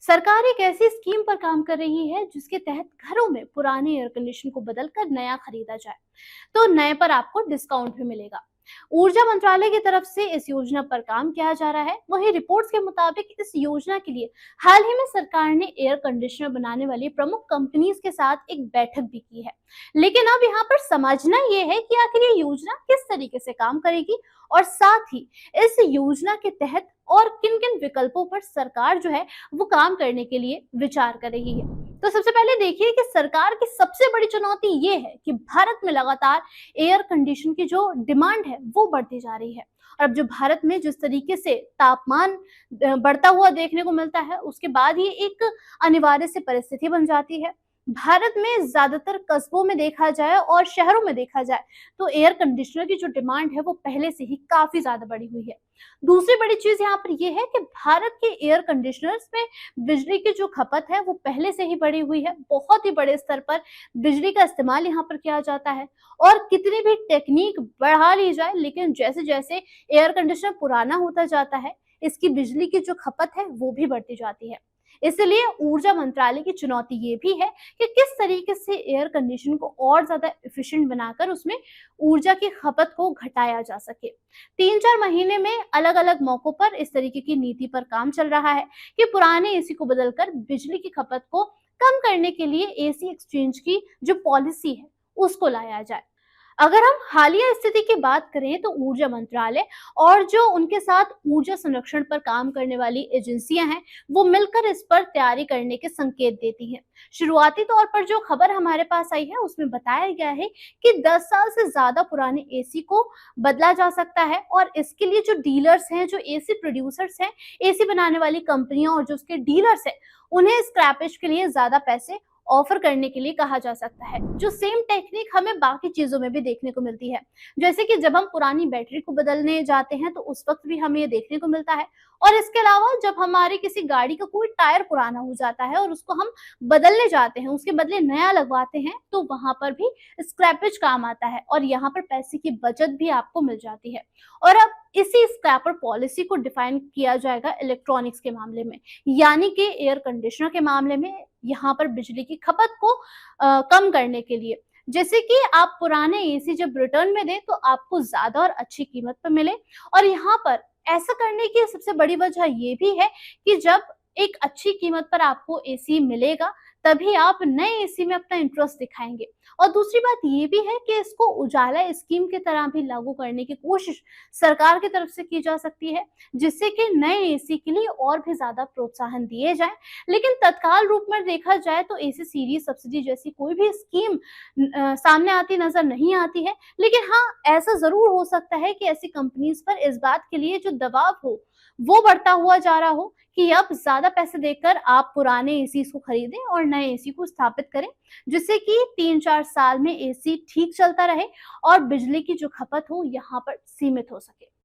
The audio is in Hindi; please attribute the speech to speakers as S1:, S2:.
S1: सरकार एक ऐसी स्कीम पर काम कर रही है जिसके तहत घरों में पुराने एयर कंडीशन को बदलकर नया खरीदा जाए तो नए पर आपको डिस्काउंट भी मिलेगा। ऊर्जा मंत्रालय की तरफ से इस योजना पर काम किया जा रहा है। वहीं रिपोर्ट्स के मुताबिक इस योजना के लिए हाल ही में सरकार ने एयर कंडीशनर बनाने वाली प्रमुख कंपनीज के साथ एक बैठक भी की है। लेकिन अब यहाँ पर समझना ये है कि आखिर ये योजना किस तरीके से काम करेगी और साथ ही इस योजना के तहत और किन किन विकल्पों पर सरकार जो है वो काम करने के लिए विचार कर रही है। तो सबसे पहले देखिए कि सरकार की सबसे बड़ी चुनौती ये है कि भारत में लगातार एयर कंडीशन की जो डिमांड है वो बढ़ती जा रही है। और अब जो भारत में जिस तरीके से तापमान बढ़ता हुआ देखने को मिलता है, उसके बाद ही एक अनिवार्य सी परिस्थिति बन जाती है। भारत में ज्यादातर कस्बों में देखा जाए और शहरों में देखा जाए तो एयर कंडीशनर की जो डिमांड है वो पहले से ही काफी ज्यादा बढ़ी हुई है। दूसरी बड़ी चीज यहाँ पर यह है कि भारत के एयर कंडीशनर्स में बिजली की जो खपत है वो पहले से ही बढ़ी हुई है। बहुत ही बड़े स्तर पर बिजली का इस्तेमाल यहाँ पर किया जाता है। और कितनी भी टेक्निक बढ़ा ली जाए, लेकिन जैसे जैसे एयर कंडीशनर पुराना होता जाता है, इसकी बिजली की जो खपत है वो भी बढ़ती जाती है। इसलिए ऊर्जा मंत्रालय की चुनौती ये भी है कि किस तरीके से एयर कंडीशन को और ज्यादा एफिशिएंट बनाकर उसमें ऊर्जा की खपत को घटाया जा सके। 3-4 महीने में अलग अलग मौकों पर इस तरीके की नीति पर काम चल रहा है कि पुराने एसी को बदलकर बिजली की खपत को कम करने के लिए एसी एक्सचेंज की जो पॉलिसी है उसको लाया जाए। अगर हम हालिया स्थिति की बात करें तो ऊर्जा मंत्रालय और जो उनके साथ ऊर्जा संरक्षण पर काम करने वाली एजेंसियां हैं वो मिलकर इस पर तैयारी करने के संकेत देती हैं। शुरुआती तौर पर जो खबर हमारे पास आई है उसमें बताया गया है कि 10 साल से ज्यादा पुराने एसी को बदला जा सकता है और इसके लिए जो डीलर्स हैं, जो एसी प्रोड्यूसर्स हैं, एसी बनाने वाली कंपनियां और जो उसके डीलर्स हैं, उन्हें स्क्रैपेज के लिए ज्यादा पैसे ऑफर करने के लिए कहा जा सकता है। जो सेम टेक्निक हमें बाकी चीजों में भी देखने को मिलती है, जैसे कि जब हम पुरानी बैटरी को बदलने जाते हैं तो उस वक्त भी हमें ये देखने को मिलता है। और इसके अलावा जब हमारी किसी गाड़ी का कोई टायर पुराना हो जाता है और उसको हम बदलने जाते हैं, उसके बदले नया लगवाते हैं, तो वहां पर भी स्क्रैपेज काम आता है और यहाँ पर पैसे की बचत भी आपको मिल जाती है। और अब इसी स्क्रैपर पॉलिसी को डिफाइन किया जाएगा इलेक्ट्रॉनिक्स के मामले में, यानी कि एयर कंडीशनर के मामले में यहाँ पर बिजली की खपत को कम करने के लिए। जैसे कि आप पुराने एसी जब रिटर्न में दें तो आपको ज्यादा और अच्छी कीमत पर मिले। और यहाँ पर ऐसा करने की सबसे बड़ी वजह ये भी है कि जब एक अच्छी कीमत पर आपको एसी मिलेगा तभी आप नए एसी में अपना इंटरेस्ट दिखाएंगे। और दूसरी बात ये भी है कि इसको उजाला स्कीम की तरह भी लागू करने की कोशिश सरकार की तरफ से की जा सकती है, जिससे कि नए एसी के लिए और भी ज्यादा प्रोत्साहन दिए जाए। लेकिन तत्काल रूप में देखा जाए तो एसी सीरीज सब्सिडी जैसी कोई भी स्कीम सामने आती नजर नहीं आती है। लेकिन हाँ, ऐसा जरूर हो सकता है कि ऐसी कंपनीज पर इस बात के लिए जो दबाव हो वो बढ़ता हुआ जा रहा हो कि अब ज्यादा पैसे देकर आप पुराने एसी को खरीदें और नए एसी को स्थापित करें, जिससे कि 3-4 साल में एसी ठीक चलता रहे और बिजली की जो खपत हो यहाँ पर सीमित हो सके।